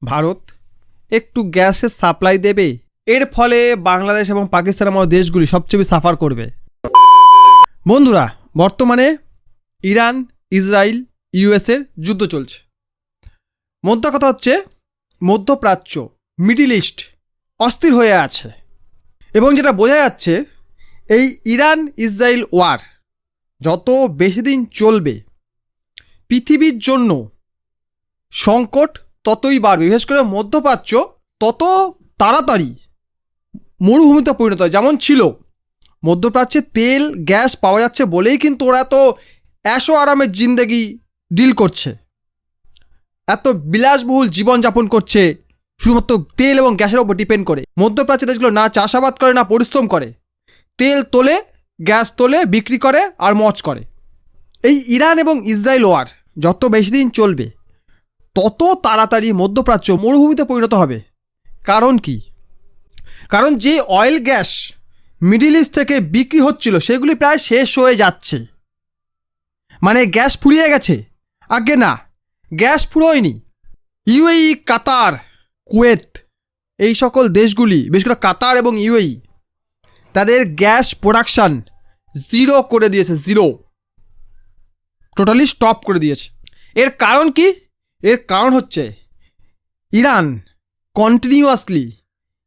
ভারত একটু গ্যাসের সাপ্লাই দেবে, এর ফলে বাংলাদেশ এবং পাকিস্তানের মতো দেশগুলি সবচেয়ে বেশি সাফার করবে। বন্ধুরা, বর্তমানে ইরান, ইসরায়েল, ইউএসের যুদ্ধ চলছে। মধ্য কথা হচ্ছে মধ্যপ্রাচ্য, মিডিল ইস্ট অস্থির হয়ে আছে এবং যেটা বোঝা যাচ্ছে এই ইরান ইসরায়েল ওয়ার যত বেশি দিন চলবে পৃথিবীর জন্য সংকট ততই বাড়বে। বিশেষ করে মধ্যপ্রাচ্য তত তাড়াতাড়ি মরুভূমিতে পরিণত হয়। যেমন ছিল মধ্যপ্রাচ্যে তেল গ্যাস পাওয়া যাচ্ছে বলেই কিন্তু ওরা এত এশো আরামের জিন্দেগি ডিল করছে, এত বিলাসবহুল জীবনযাপন করছে শুধুমাত্র তেল এবং গ্যাসের ওপর ডিপেন্ড করে। মধ্যপ্রাচ্যের দেশগুলো না চাষাবাদ করে না পরিশ্রম করে, তেল তোলে, গ্যাস তোলে, বিক্রি করে আর মজ করে। এই ইরান এবং ইসরায়েল ওয়ার যত বেশি দিন চলবে তত তাড়াতাড়ি মধ্যপ্রাচ্য মরুভূমিতে পরিণত হবে। কারণ কি? কারণ যে অয়েল গ্যাস মিডিল ইস্ট থেকে বিক্রি হচ্ছিল সেগুলি প্রায় শেষ হয়ে যাচ্ছে। মানে গ্যাস ফুরিয়ে গেছে? আগে না, গ্যাস ফুরোয়নি। ইউএই, কাতার, কুয়েত এই সকল দেশগুলি, বিশেষ করে কাতার এবং ইউএই, তাদের গ্যাস প্রোডাকশান জিরো করে দিয়েছে, জিরো, টোটালি স্টপ করে দিয়েছে। এর কারণ কি? এর কারণ হচ্ছে ইরান কন্টিনিউয়াসলি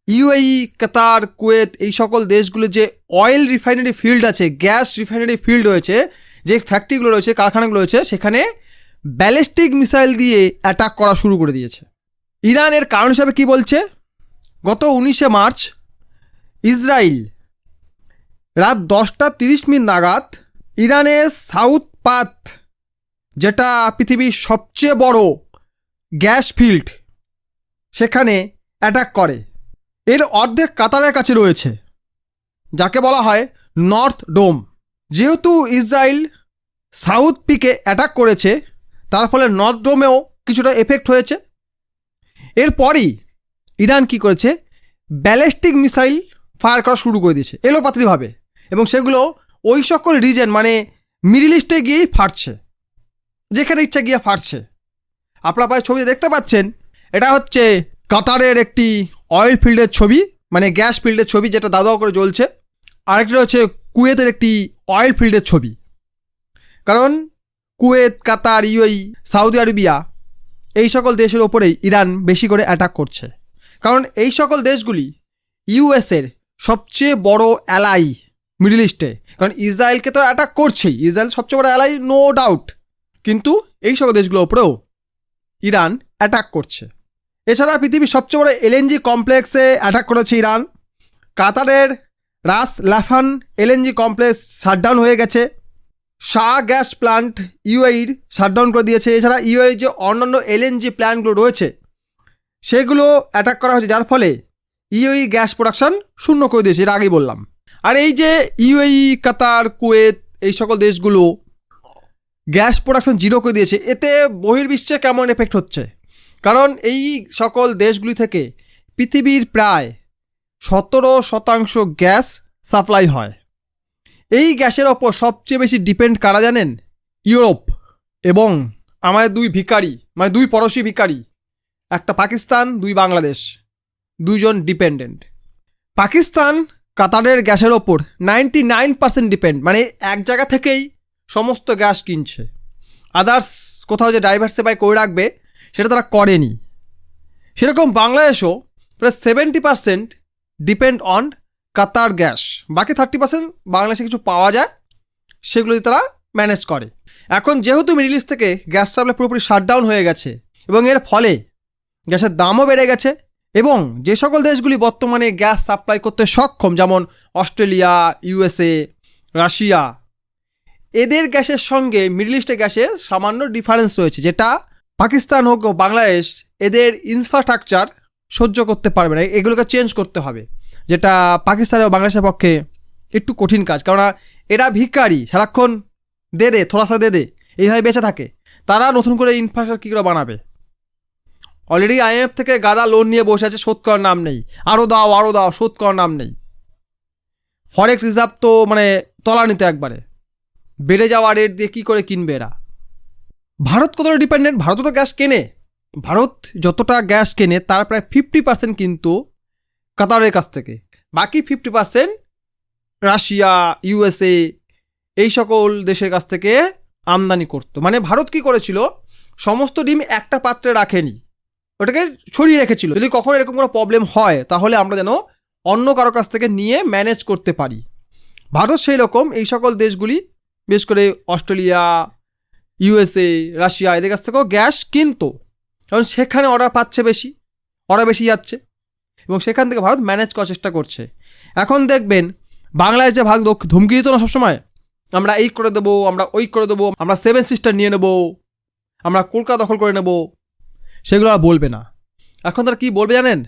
ইউএই, কাতার, কুয়েত এই সকল দেশগুলো যে অয়েল রিফাইনারি ফিল্ড আছে, গ্যাস রিফাইনারি ফিল্ড রয়েছে, যে ফ্যাক্টরিগুলো রয়েছে, কারখানাগুলো রয়েছে, সেখানে ব্যালিস্টিক মিসাইল দিয়ে অ্যাটাক করা শুরু করে দিয়েছে। ইরান এর কারণ হিসাবে কি বলছে? গত 19শে মার্চ ইসরায়েল রাত 10:30 নাগাদ ইরানের সাউথ পাথ, যেটা পৃথিবীর সবচেয়ে বড় গ্যাস ফিল্ড, সেখানে অ্যাটাক করে। এর অর্ধেক কাতারের কাছে রয়েছে, যাকে বলা হয় নর্থ ডোম। যেহেতু ইসরায়েল সাউথ পিকে অ্যাটাক করেছে, তার ফলে নর্থ ডোমেও কিছুটা এফেক্ট হয়েছে। এরপরই ইরান কি করেছে? ব্যালিস্টিক মিসাইল ফায়ার করা শুরু করে দিয়েছে এলোপাতাড়িভাবে, এবং সেগুলো ওই সকল রিজন মানে মিডল ইস্টে গিয়েই ফাটছে, যেখানে ইচ্ছা গিয়ে ফাটছে। আপনারা প্রায় ছবি দেখতে পাচ্ছেন, এটা হচ্ছে কাতারের একটি অয়েল ফিল্ডের ছবি, মানে গ্যাস ফিল্ডের ছবি, যেটা দাও করে জ্বলছে। আরেকটি হচ্ছে কুয়েতের একটি অয়েল ফিল্ডের ছবি। কারণ কুয়েত, কাতার, ইউএই, সৌদি আরবিয়া এই সকল দেশের ওপরেই ইরান বেশি করে অ্যাটাক করছে। কারণ এই সকল দেশগুলি ইউএসের সবচেয়ে বড় অ্যালাই মিডল ইস্টে। কারণ ইসরায়েলকে তো অ্যাটাক করছেই, ইসরায়েল সবচেয়ে বড় অ্যালাই, নো ডাউট, কিন্তু এই সকল দেশগুলোর ওপরেও ইরান অ্যাটাক করছে। এছাড়া পৃথিবীর সবচেয়ে বড় এলএনজি কমপ্লেক্সে অ্যাটাক করেছে ইরান। কাতারের রাস লাফান এলএনজি কমপ্লেক্স শাটডাউন হয়ে গেছে। শাহ গ্যাস প্ল্যান্ট ইউএইর শাটডাউন করে দিয়েছে। এছাড়া ইউএই যে অন্যান্য এলএনজি প্ল্যান্টগুলো রয়েছে সেগুলো অ্যাটাক করা হয়েছে, যার ফলে ইউএই গ্যাস প্রোডাকশান শূন্য করে দিয়েছে, এর আগেই বললাম। আর এই যে ইউএই, কাতার, কুয়েত এই সকল দেশগুলো গ্যাস প্রোডাকশান জিরো করে দিয়েছে, এতে বহির্বিশ্বে কেমন এফেক্ট হচ্ছে? কারণ এই সকল দেশগুলি থেকে পৃথিবীর প্রায় 17% গ্যাস সাপ্লাই হয়। এই গ্যাসের ওপর সবচেয়ে বেশি ডিপেন্ড কারা জানেন? ইউরোপ এবং আমাদের দুই ভিখারি, মানে দুই পড়োশি ভিখারি, একটা পাকিস্তান, দুই বাংলাদেশ, দুইজন ডিপেন্ডেন্ট। পাকিস্তান কাতারের গ্যাসের ওপর 99% ডিপেন্ড, মানে এক জায়গা থেকেই সমস্ত গ্যাস কিনছে। আদার্স কোথাও যে ডাইভার্সিফাই করে রাখবে সেটা তারা করেনি। সেরকম বাংলাদেশও প্রায় 70% ডিপেন্ড অন কাতার গ্যাস, বাকি 30% বাংলাদেশে কিছু পাওয়া যায়, সেগুলো তারা ম্যানেজ করে। এখন যেহেতু মিডল ইস্ট থেকে গ্যাস সাপ্লাই পুরোপুরি শাটডাউন হয়ে গেছে এবং এর ফলে গ্যাসের দামও বেড়ে গেছে, এবং যে সকল দেশগুলি বর্তমানে গ্যাস সাপ্লাই করতে সক্ষম, যেমন অস্ট্রেলিয়া, ইউএসএ, রাশিয়া, এদের গ্যাসের সঙ্গে মিডল ইস্টের গ্যাসের সামান্য ডিফারেন্স রয়েছে, যেটা পাকিস্তান হোক বাংলাদেশ এদের ইনফ্রাস্ট্রাকচার সহ্য করতে পারবে না। এগুলোকে চেঞ্জ করতে হবে, যেটা পাকিস্তান ও বাংলাদেশের পক্ষে একটু কঠিন কাজ। কেননা এরা ভিখারি, সারাক্ষণ দে দে থোড়াসা দে দে এইভাবে বেঁচে থাকে। তারা নতুন করে ইনফ্রাস্ট্রাকচার কী করে বানাবে? অলরেডি আইএমএফ থেকে গাদা লোন নিয়ে বসে আছে, শোধ করার নাম নেই। আরও দাও, শোধ করার নাম নেই। ফরেক্স রিজার্ভ তো মানে তলানিতে একবারে, বেড়ে যাওয়া রেট দিয়ে কী করে কিনবে এরা? ভারত কতটা ডিপেন্ডেন্ট? ভারতও তো গ্যাস কেনে, ভারত যতটা গ্যাস কেনে তার প্রায় 50% কিন্তু কাতারের কাছ থেকে, বাকি 50% রাশিয়া, ইউএসএ এই সকল দেশের কাছ থেকে আমদানি করতো। মানে ভারত কি করেছিল, সমস্ত ডিম একটা পাত্রে রাখেনি, ওটাকে ছড়িয়ে রেখেছিল, যদি কখনো এরকম কোনো প্রবলেম হয় তাহলে আমরা যেন অন্য কারো কাছ থেকে নিয়ে ম্যানেজ করতে পারি। ভারত সেই রকম এই সকল দেশগুলি, বিশেষ করে অস্ট্রেলিয়া, ইউএসএ, রাশিয়া এদের কাছ থেকেও গ্যাস কিনতো, কারণ সেখানে অর্ডার পাচ্ছে বেশি, অর্ডার বেশি যাচ্ছে এবং সেখান থেকে ভারত ম্যানেজ করার চেষ্টা করছে। এখন দেখবেন বাংলাদেশ যে ভাগ ধমকি দিত না সবসময়, আমরা এই করে দেবো, আমরা ওই করে দেবো, আমরা 7 সিস্টার নিয়ে নেবো, আমরা কলকাতা দখল করে নেব, সেগুলো আর বলবে না। এখন তারা কী বলবে জানেন,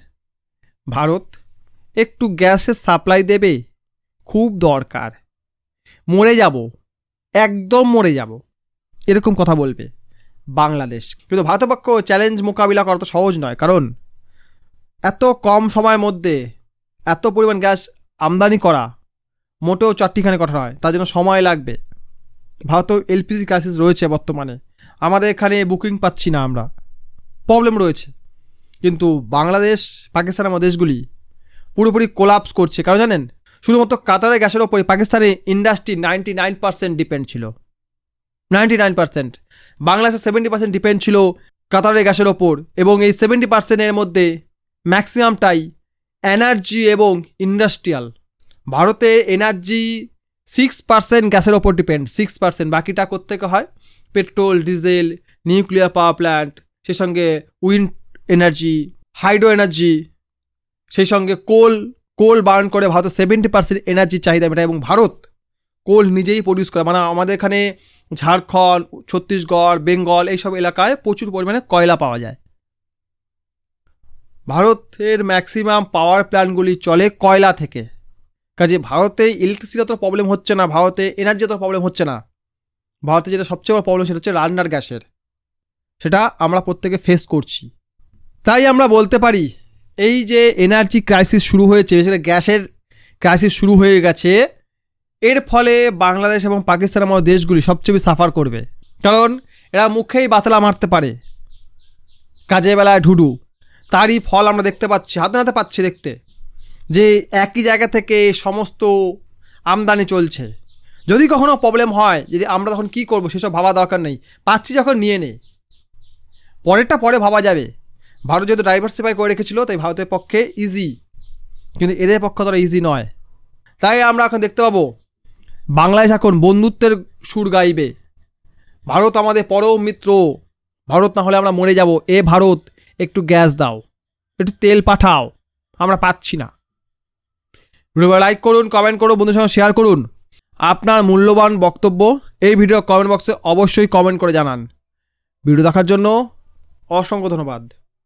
ভারত একটু গ্যাসের সাপ্লাই দেবে, খুব দরকার, মরে যাব, একদম মরে যাব, এরকম কথা বলবে বাংলাদেশ। কিন্তু ভারতের পক্ষে চ্যালেঞ্জ মোকাবিলা করা তো সহজ নয়, কারণ এত কম সময়ের মধ্যে এত পরিমাণ গ্যাস আমদানি করা মোটেও চারটিখানে কথা নয়, তার জন্য সময় লাগবে। ভারতেও এলপিজি ক্রাইসিস রয়েছে বর্তমানে, আমাদের এখানে বুকিং পাচ্ছি না, আমরা প্রবলেম রয়েছে। কিন্তু বাংলাদেশ, পাকিস্তানের মতো দেশগুলি পুরোপুরি কোলাপস করছে, কারণ জানেন শুধুমাত্র কাতারের গ্যাসের ওপরে পাকিস্তানের ইন্ডাস্ট্রি 99% ডিপেন্ড ছিল, 99%। বাংলাদেশের 70% ডিপেন্ড ছিল কাতারের গ্যাসের ওপর, এবং এই 70%-এর মধ্যে ম্যাক্সিমামটাই এনার্জি এবং ইন্ডাস্ট্রিয়াল। ভারতে এনার্জি 6% গ্যাসের ওপর ডিপেন্ড, 6%, বাকিটা কোত্থেকে হয়, petrol, diesel, nuclear power plant, সেই সঙ্গে উইন্ড এনার্জি, হাইড্রো এনার্জি, সেই সঙ্গে কোল বার্ন করে ভারতের 70% এনার্জি চাহিদা মেটায়, এবং ভারত কোল নিজেই প্রডিউস করে। মানে আমাদের এখানে ঝাড়খণ্ড, ছত্তিশগড়, বেঙ্গল এইসব এলাকায় প্রচুর পরিমাণে কয়লা পাওয়া যায়। ভারতের ম্যাক্সিমাম পাওয়ার প্ল্যান্টগুলি চলে কয়লা থেকে, কাজে ভারতে ইলেকট্রিসিটি অত প্রবলেম হচ্ছে না, ভারতে এনার্জি অত প্রবলেম হচ্ছে না। ভারতে যেটা সবচেয়ে বড় প্রবলেম সেটা হচ্ছে রান্নার গ্যাসের, সেটা আমরা প্রত্যেকে ফেস করছি। তাই আমরা বলতে পারি এই যে এনার্জি ক্রাইসিস শুরু হয়েছে, সেটা গ্যাসের ক্রাইসিস শুরু হয়ে গেছে, এর ফলে বাংলাদেশ এবং পাকিস্তানের মতো দেশগুলি সবচেয়ে বেশি সাফার করবে, কারণ এরা মুখেই বাতলা মারতে পারে, কাজের বেলায় ঢুডু। তারই ফল আমরা দেখতে পাচ্ছি, হাতে হাতে পাচ্ছি দেখতে, যে একই জায়গা থেকে সমস্ত আমদানি চলছে। যদি কখনো প্রবলেম হয়, যদি আমরা তখন কী করবো সেসব ভাবা দরকার নেই, পাচ্ছি যখন নিয়ে নে, পরেরটা পরে ভাবা যাবে। ভারত যেহেতু ডাইভার্সিফাই করে রেখেছিল তাই ভারতের পক্ষে ইজি, কিন্তু এদের পক্ষে তারা ইজি নয়। তাই আমরা এখন দেখতে পাবো বাংলাদেশ এখন বন্ধুত্বের সুর গাইবে, ভারত আমাদের পরম মিত্র, ভারত না হলে আমরা মরে যাব, এ ভারত একটু গ্যাস দাও, একটু তেল পাঠাও, আমরা পাচ্ছি না। ভিডিও লাইক করুন, কমেন্ট করুন, বন্ধুদের সঙ্গে শেয়ার করুন। আপনার মূল্যবান বক্তব্য এই ভিডিও কমেন্ট বক্সে অবশ্যই কমেন্ট করে জানান। ভিডিও দেখার জন্য অসংখ্য ধন্যবাদ।